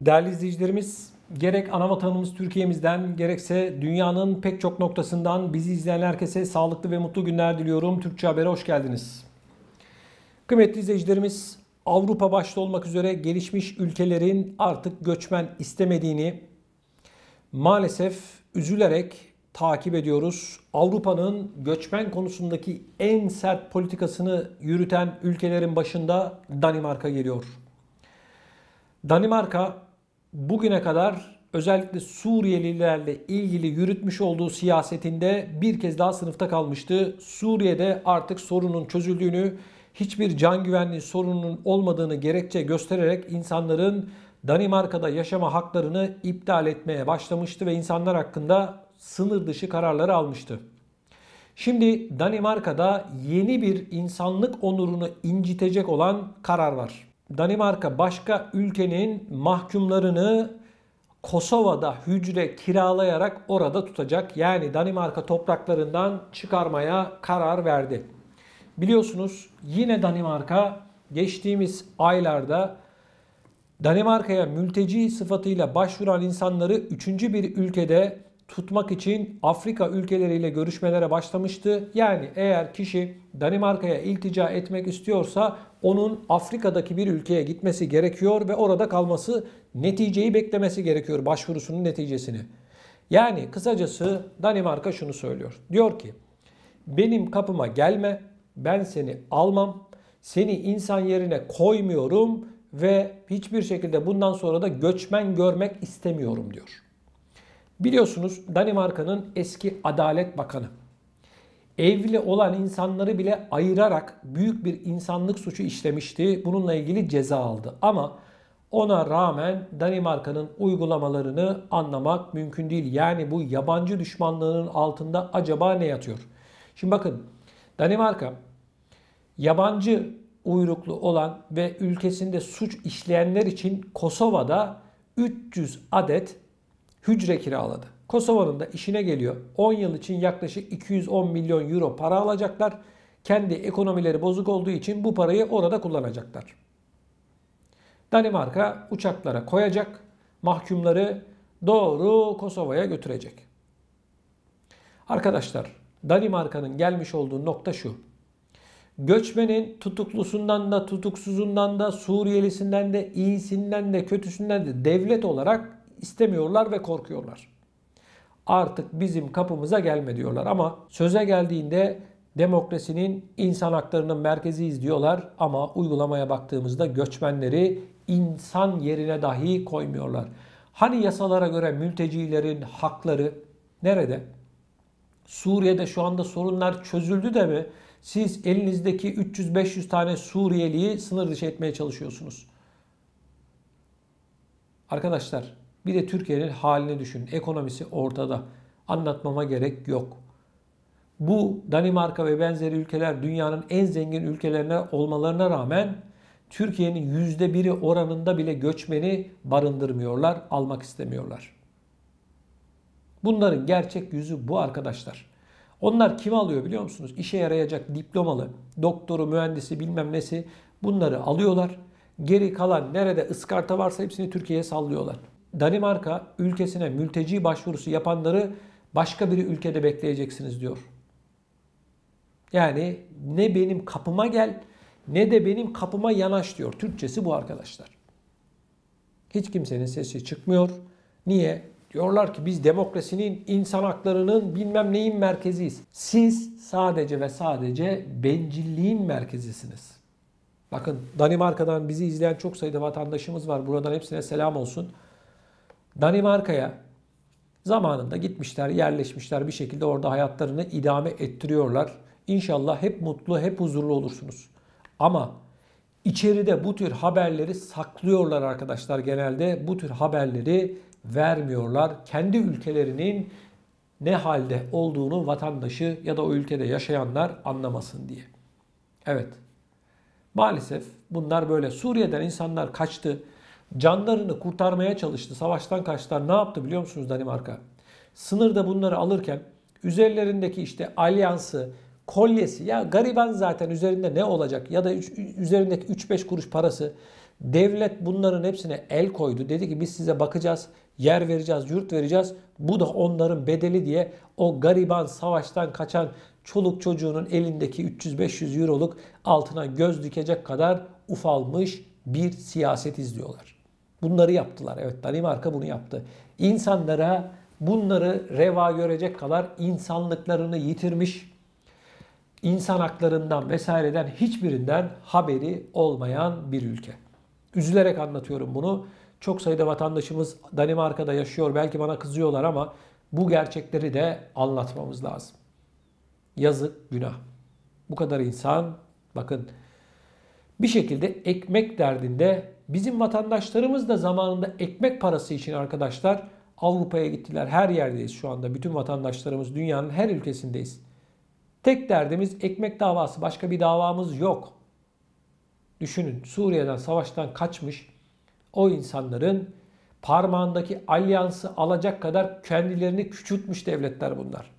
Değerli izleyicilerimiz, gerek ana vatanımız Türkiye'mizden gerekse dünyanın pek çok noktasından bizi izleyen herkese sağlıklı ve mutlu günler diliyorum. Türkçe Haber'e hoş geldiniz. Kıymetli izleyicilerimiz, Avrupa başta olmak üzere gelişmiş ülkelerin artık göçmen istemediğini maalesef üzülerek takip ediyoruz. Avrupa'nın göçmen konusundaki en sert politikasını yürüten ülkelerin başında Danimarka geliyor. Danimarka bugüne kadar özellikle Suriyelilerle ilgili yürütmüş olduğu siyasetinde bir kez daha sınıfta kalmıştı. Suriye'de artık sorunun çözüldüğünü, hiçbir can güvenliği sorununun olmadığını gerekçe göstererek insanların Danimarka'da yaşama haklarını iptal etmeye başlamıştı ve insanlar hakkında sınır dışı kararları almıştı. Şimdi Danimarka'da yeni bir insanlık onurunu incitecek olan karar var. Danimarka başka ülkenin mahkumlarını Kosova'da hücre kiralayarak orada tutacak. Yani Danimarka topraklarından çıkarmaya karar verdi. Biliyorsunuz yine Danimarka geçtiğimiz aylarda Danimarka'ya mülteci sıfatıyla başvuran insanları üçüncü bir ülkede tutmak için Afrika ülkeleriyle görüşmelere başlamıştı. Yani eğer kişi Danimarka'ya iltica etmek istiyorsa onun Afrika'daki bir ülkeye gitmesi gerekiyor ve orada kalması, neticeyi beklemesi gerekiyor, başvurusunun neticesini. Yani kısacası Danimarka şunu söylüyor. Diyor ki benim kapıma gelme, ben seni almam, seni insan yerine koymuyorum ve hiçbir şekilde bundan sonra da göçmen görmek istemiyorum diyor. Biliyorsunuz Danimarka'nın eski Adalet Bakanı evli olan insanları bile ayırarak büyük bir insanlık suçu işlemişti. Bununla ilgili ceza aldı. Ama ona rağmen Danimarka'nın uygulamalarını anlamak mümkün değil. Yani bu yabancı düşmanlığının altında acaba ne yatıyor? Şimdi bakın, Danimarka yabancı uyruklu olan ve ülkesinde suç işleyenler için Kosova'da 300 adet hücre kiraladı. Kosova'nın da işine geliyor. 10 yıl için yaklaşık 210 milyon euro para alacaklar. Kendi ekonomileri bozuk olduğu için bu parayı orada kullanacaklar. Danimarka uçaklara koyacak, mahkumları doğru Kosova'ya götürecek. Arkadaşlar, Danimarka'nın gelmiş olduğu nokta şu. Göçmenin tutuklusundan da, tutuksuzundan da, Suriyelisinden de, iyisinden de, kötüsünden de devlet olarak istemiyorlar ve korkuyorlar. Artık bizim kapımıza gelme diyorlar ama söze geldiğinde demokrasinin, insan haklarının merkeziyiz diyorlar ama uygulamaya baktığımızda göçmenleri insan yerine dahi koymuyorlar. Hani yasalara göre mültecilerin hakları nerede? Suriye'de şu anda sorunlar çözüldü de mi? Siz elinizdeki 300-500 tane Suriyeliyi sınır dışı etmeye çalışıyorsunuz. Arkadaşlar, bir de Türkiye'nin halini düşün. Ekonomisi ortada. Anlatmama gerek yok. Bu Danimarka ve benzeri ülkeler dünyanın en zengin ülkelerine olmalarına rağmen Türkiye'nin %1'i oranında bile göçmeni barındırmıyorlar, almak istemiyorlar. Bunların gerçek yüzü bu arkadaşlar. Onlar kimi alıyor biliyor musunuz? İşe yarayacak diplomalı, doktoru, mühendisi bilmem nesi bunları alıyorlar. Geri kalan nerede ıskarta varsa hepsini Türkiye'ye sallıyorlar. Danimarka ülkesine mülteci başvurusu yapanları başka bir ülkede bekleyeceksiniz diyor. Yani ne benim kapıma gel ne de benim kapıma yanaş diyor. Türkçesi bu arkadaşlar. Hiç kimsenin sesi çıkmıyor. Niye? Diyorlar ki biz demokrasinin, insan haklarının bilmem neyin merkeziyiz. Siz sadece ve sadece bencilliğin merkezisiniz. Bakın, Danimarka'dan bizi izleyen çok sayıda vatandaşımız var. Buradan hepsine selam olsun. Danimarka'ya zamanında gitmişler, yerleşmişler, bir şekilde orada hayatlarını idame ettiriyorlar. İnşallah hep mutlu, hep huzurlu olursunuz. Ama içeride bu tür haberleri saklıyorlar arkadaşlar genelde. Bu tür haberleri vermiyorlar. Kendi ülkelerinin ne halde olduğunu vatandaşı ya da o ülkede yaşayanlar anlamasın diye. Evet. Maalesef bunlar böyle. Suriye'den insanlar kaçtı. Canlarını kurtarmaya çalıştı. Savaştan kaçtılar. Ne yaptı biliyor musunuz Danimarka? Sınırda bunları alırken üzerlerindeki işte alyansı, kolyesi. Ya gariban zaten üzerinde ne olacak? Ya da üzerindeki 3-5 kuruş parası. Devlet bunların hepsine el koydu. Dedi ki biz size bakacağız, yer vereceğiz, yurt vereceğiz. Bu da onların bedeli diye o gariban savaştan kaçan çoluk çocuğunun elindeki 300-500 euroluk altına göz dikecek kadar ufalmış bir siyaset izliyorlar. Bunları yaptılar. Evet, Danimarka bunu yaptı. İnsanlara bunları reva görecek kadar insanlıklarını yitirmiş, insan haklarından vesaireden hiçbirinden haberi olmayan bir ülke. Üzülerek anlatıyorum bunu. Çok sayıda vatandaşımız Danimarka'da yaşıyor. Belki bana kızıyorlar ama bu gerçekleri de anlatmamız lazım. Yazık, günah. Bu kadar insan, bakın, bir şekilde ekmek derdinde. Bizim vatandaşlarımız da zamanında ekmek parası için arkadaşlar Avrupa'ya gittiler. Her yerdeyiz şu anda. Bütün vatandaşlarımız dünyanın her ülkesindeyiz. Tek derdimiz ekmek davası. Başka bir davamız yok. Düşünün, Suriye'den, savaştan kaçmış o insanların parmağındaki alyansı alacak kadar kendilerini küçültmüş devletler bunlar.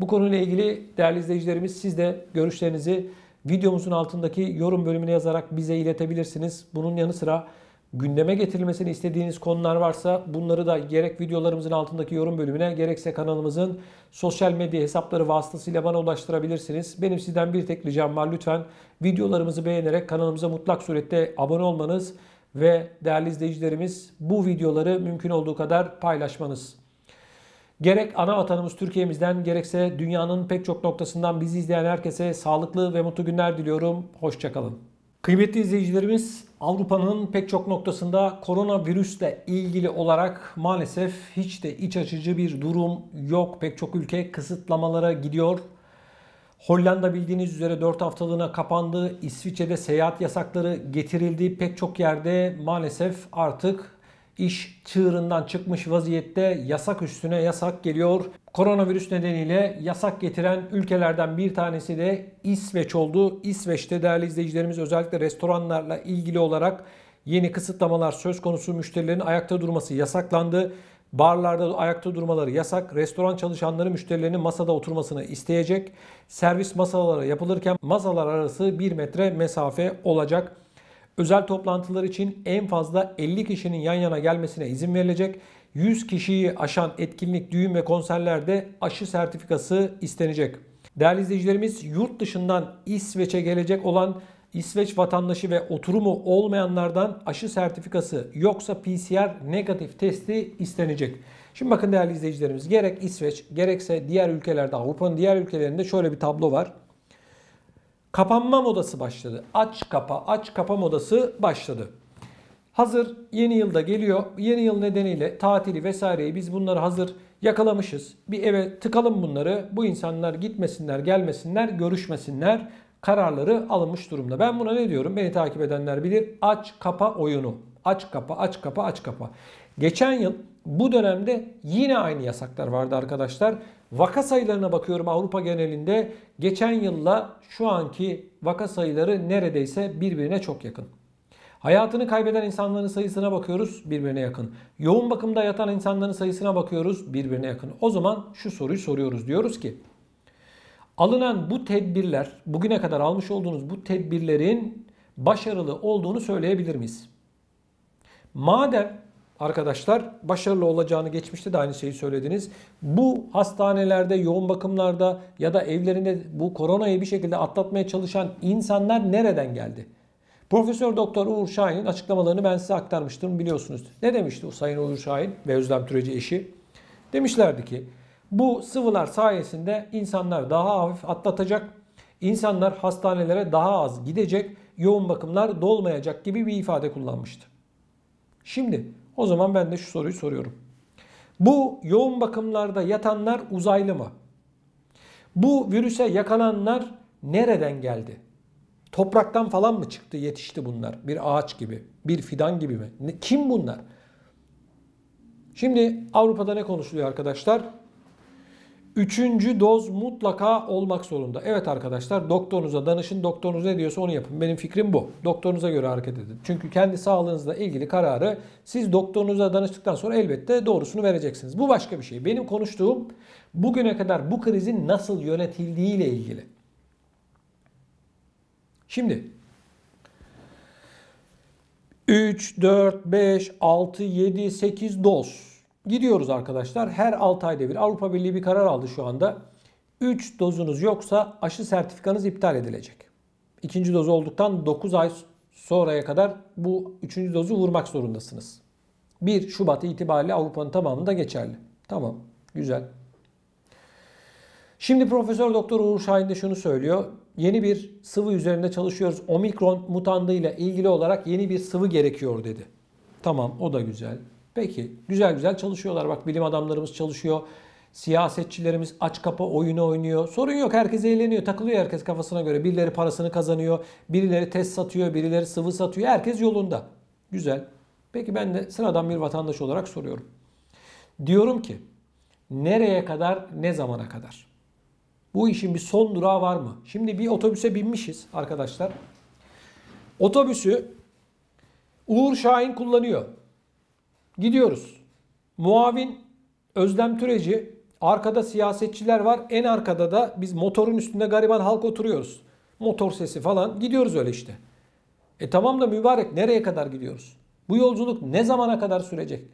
Bu konuyla ilgili değerli izleyicilerimiz, siz de görüşlerinizi videomuzun altındaki yorum bölümüne yazarak bize iletebilirsiniz. Bunun yanı sıra gündeme getirilmesini istediğiniz konular varsa bunları da gerek videolarımızın altındaki yorum bölümüne gerekse kanalımızın sosyal medya hesapları vasıtasıyla bana ulaştırabilirsiniz. Benim sizden bir tek ricam var. Lütfen videolarımızı beğenerek kanalımıza mutlak surette abone olmanız ve değerli izleyicilerimiz bu videoları mümkün olduğu kadar paylaşmanız. Gerek ana vatanımız Türkiye'mizden gerekse dünyanın pek çok noktasından bizi izleyen herkese sağlıklı ve mutlu günler diliyorum. Hoşça kalın. Kıymetli izleyicilerimiz, Avrupa'nın pek çok noktasında koronavirüsle ilgili olarak maalesef hiç de iç açıcı bir durum yok. Pek çok ülke kısıtlamalara gidiyor. Hollanda bildiğiniz üzere 4 haftalığına kapandı. İsviçre'de seyahat yasakları getirildi. Pek çok yerde maalesef artık İş çığırından çıkmış vaziyette, yasak üstüne yasak geliyor. Koronavirüs nedeniyle yasak getiren ülkelerden bir tanesi de İsveç oldu. İsveç'te değerli izleyicilerimiz özellikle restoranlarla ilgili olarak yeni kısıtlamalar söz konusu. Müşterilerin ayakta durması yasaklandı. Barlarda ayakta durmaları yasak. Restoran çalışanları müşterilerinin masada oturmasını isteyecek. Servis masaları yapılırken masalar arası 1 metre mesafe olacak. Özel toplantılar için en fazla 50 kişinin yan yana gelmesine izin verilecek. 100 kişiyi aşan etkinlik, düğün ve konserlerde aşı sertifikası istenecek. Değerli izleyicilerimiz, yurt dışından İsveç'e gelecek olan İsveç vatandaşı ve oturumu olmayanlardan aşı sertifikası yoksa PCR negatif testi istenecek. Şimdi bakın değerli izleyicilerimiz, gerek İsveç gerekse diğer ülkelerde, Avrupa'nın diğer ülkelerinde şöyle bir tablo var. Kapanma modası başladı. Aç kapa, aç kapa modası başladı. Hazır yeni yılda geliyor. Yeni yıl nedeniyle tatili vesaireyi biz bunları hazır yakalamışız. Bir eve tıkalım bunları. Bu insanlar gitmesinler, gelmesinler, görüşmesinler. Kararları alınmış durumda. Ben buna ne diyorum? Beni takip edenler bilir. Aç kapa oyunu. Aç kapa, aç kapa, aç kapa. Geçen yıl bu dönemde yine aynı yasaklar vardı arkadaşlar. Vaka sayılarına bakıyorum Avrupa genelinde. Geçen yılla şu anki vaka sayıları neredeyse birbirine çok yakın. Hayatını kaybeden insanların sayısına bakıyoruz, birbirine yakın. Yoğun bakımda yatan insanların sayısına bakıyoruz, birbirine yakın. O zaman şu soruyu soruyoruz. Diyoruz ki, alınan bu tedbirler, bugüne kadar almış olduğunuz bu tedbirlerin başarılı olduğunu söyleyebilir miyiz? Madem arkadaşlar başarılı olacağını, geçmişte de aynı şeyi söylediniz, bu hastanelerde, yoğun bakımlarda ya da evlerinde bu koronayı bir şekilde atlatmaya çalışan insanlar nereden geldi? Profesör Doktor Uğur Şahin'in açıklamalarını ben size aktarmıştım, biliyorsunuz. Ne demişti o Sayın Uğur Şahin ve Özlem Türeci eşi? Demişlerdi ki bu sıvılar sayesinde insanlar daha hafif atlatacak, insanlar hastanelere daha az gidecek, yoğun bakımlar dolmayacak gibi bir ifade kullanmıştı. Şimdi o zaman ben de şu soruyu soruyorum. Bu yoğun bakımlarda yatanlar uzaylı mı? Bu virüse yakalananlar nereden geldi? Topraktan falan mı çıktı, yetişti bunlar? Bir ağaç gibi, bir fidan gibi mi? Kim bunlar? Şimdi Avrupa'da ne konuşuluyor arkadaşlar? Üçüncü doz mutlaka olmak zorunda. Evet arkadaşlar, doktorunuza danışın. Doktorunuz ne diyorsa onu yapın. Benim fikrim bu. Doktorunuza göre hareket edin. Çünkü kendi sağlığınızla ilgili kararı siz doktorunuza danıştıktan sonra elbette doğrusunu vereceksiniz. Bu başka bir şey. Benim konuştuğum bugüne kadar bu krizin nasıl yönetildiği ile ilgili. Şimdi 3, 4, 5, 6, 7, 8 doz. Gidiyoruz arkadaşlar. Her 6 ayda bir Avrupa Birliği bir karar aldı şu anda. 3 dozunuz yoksa aşı sertifikanız iptal edilecek. İkinci doz olduktan 9 ay sonraya kadar bu 3. dozu vurmak zorundasınız. 1 Şubat itibariyle Avrupa'nın tamamında geçerli. Tamam, güzel. Şimdi Profesör Doktor Uğur Şahin de şunu söylüyor. Yeni bir sıvı üzerinde çalışıyoruz. Omikron mutandıyla ilgili olarak yeni bir sıvı gerekiyor dedi. Tamam, o da güzel. Peki, güzel güzel çalışıyorlar. Bak, bilim adamlarımız çalışıyor. Siyasetçilerimiz aç kapa oyunu oynuyor. Sorun yok, herkes eğleniyor. Takılıyor herkes kafasına göre. Birileri parasını kazanıyor. Birileri test satıyor. Birileri sıvı satıyor. Herkes yolunda. Güzel. Peki ben de sıradan bir vatandaş olarak soruyorum. Diyorum ki nereye kadar, ne zamana kadar? Bu işin bir son durağı var mı? Şimdi bir otobüse binmişiz arkadaşlar. Otobüsü Uğur Şahin kullanıyor. Gidiyoruz. Muavin Özlem Türeci, arkada siyasetçiler var. En arkada da biz motorun üstünde gariban halk oturuyoruz. Motor sesi falan. Gidiyoruz öyle işte. Tamam da mübarek, nereye kadar gidiyoruz? Bu yolculuk ne zamana kadar sürecek?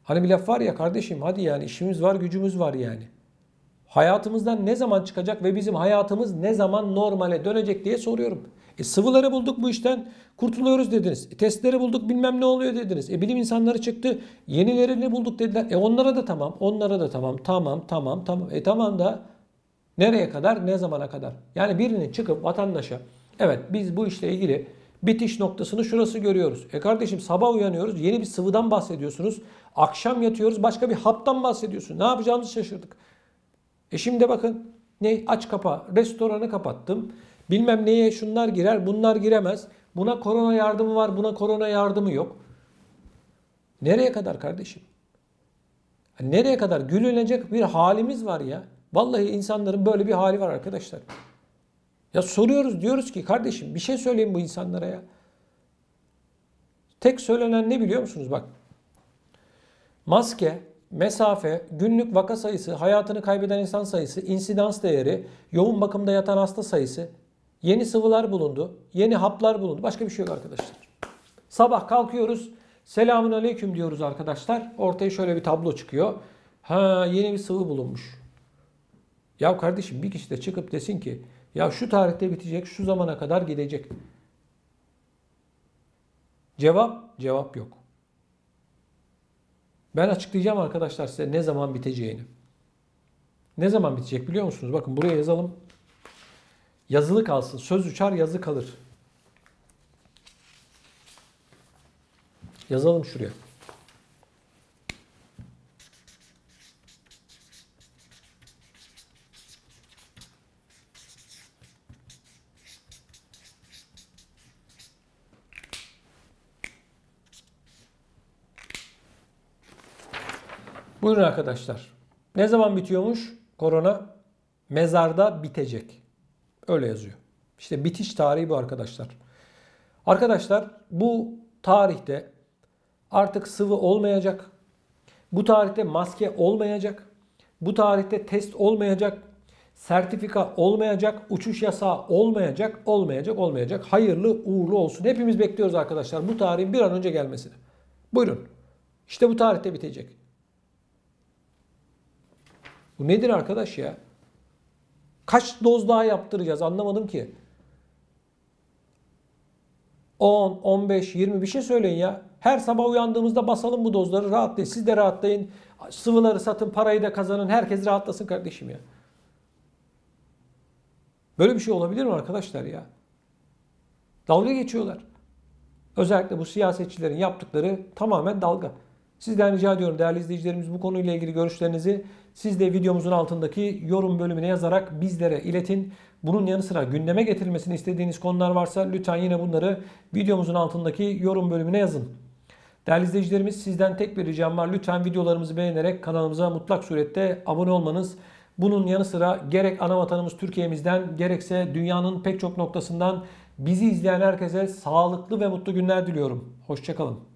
Hani bir laf var ya kardeşim, hadi yani işimiz var, gücümüz var yani. Hayatımızdan ne zaman çıkacak ve bizim hayatımız ne zaman normale dönecek diye soruyorum. Sıvıları bulduk, bu işten kurtuluyoruz dediniz. Testleri bulduk, bilmem ne oluyor dediniz. Bilim insanları çıktı, yenilerini bulduk dediler. Onlara da tamam, onlara da tamam, tamam. Tamam da nereye kadar, ne zamana kadar? Yani birinin çıkıp vatandaşa, evet biz bu işle ilgili bitiş noktasını şurası görüyoruz. Kardeşim, sabah uyanıyoruz, yeni bir sıvıdan bahsediyorsunuz. Akşam yatıyoruz, başka bir haptan bahsediyorsun. Ne yapacağımızı şaşırdık. Şimdi bakın, ne aç kapa, restoranı kapattım. Bilmem neye şunlar girer, bunlar giremez. Buna korona yardımı var, buna korona yardımı yok. Nereye kadar kardeşim? Nereye kadar? Gülünecek bir halimiz var ya. Vallahi insanların böyle bir hali var arkadaşlar. Ya soruyoruz, diyoruz ki kardeşim bir şey söyleyin bu insanlara ya. Tek söylenen ne biliyor musunuz? Bak, maske, mesafe, günlük vaka sayısı, hayatını kaybeden insan sayısı, insidans değeri, yoğun bakımda yatan hasta sayısı, yeni sıvılar bulundu, yeni haplar bulundu. Başka bir şey yok arkadaşlar. Sabah kalkıyoruz, selamun aleyküm diyoruz arkadaşlar. Ortaya şöyle bir tablo çıkıyor. Yeni bir sıvı bulunmuş. Ya kardeşim, bir kişi de çıkıp desin ki ya şu tarihte bitecek, şu zamana kadar gidecek. Cevap yok. Ben açıklayacağım arkadaşlar size ne zaman biteceğini. Ne zaman bitecek biliyor musunuz? Bakın buraya yazalım. Yazılı kalsın. Söz uçar, yazı kalır. Yazalım şuraya. Buyurun arkadaşlar. Ne zaman bitiyormuş korona? Mezarda bitecek. Öyle yazıyor. İşte bitiş tarihi bu arkadaşlar. Arkadaşlar, bu tarihte artık sıvı olmayacak. Bu tarihte maske olmayacak. Bu tarihte test olmayacak. Sertifika olmayacak. Uçuş yasağı olmayacak. Hayırlı uğurlu olsun. Hepimiz bekliyoruz arkadaşlar bu tarihin bir an önce gelmesini. Buyurun. İşte bu tarihte bitecek. Bu nedir arkadaş ya? Kaç doz daha yaptıracağız anlamadım ki. 10, 15, 20 bir şey söyleyin ya. Her sabah uyandığımızda basalım bu dozları, rahatlayın. Siz de rahatlayın. Sıvıları satın, parayı da kazanın. Herkes rahatlasın kardeşim ya. Böyle bir şey olabilir mi arkadaşlar ya? Dalga geçiyorlar. Özellikle bu siyasetçilerin yaptıkları tamamen dalga. Sizden rica ediyorum değerli izleyicilerimiz, bu konuyla ilgili görüşlerinizi siz de videomuzun altındaki yorum bölümüne yazarak bizlere iletin. Bunun yanı sıra gündeme getirilmesini istediğiniz konular varsa lütfen yine bunları videomuzun altındaki yorum bölümüne yazın. Değerli izleyicilerimiz, sizden tek bir ricam var. Lütfen videolarımızı beğenerek kanalımıza mutlak surette abone olmanız. Bunun yanı sıra gerek ana vatanımız Türkiye'mizden gerekse dünyanın pek çok noktasından bizi izleyen herkese sağlıklı ve mutlu günler diliyorum. Hoşça kalın.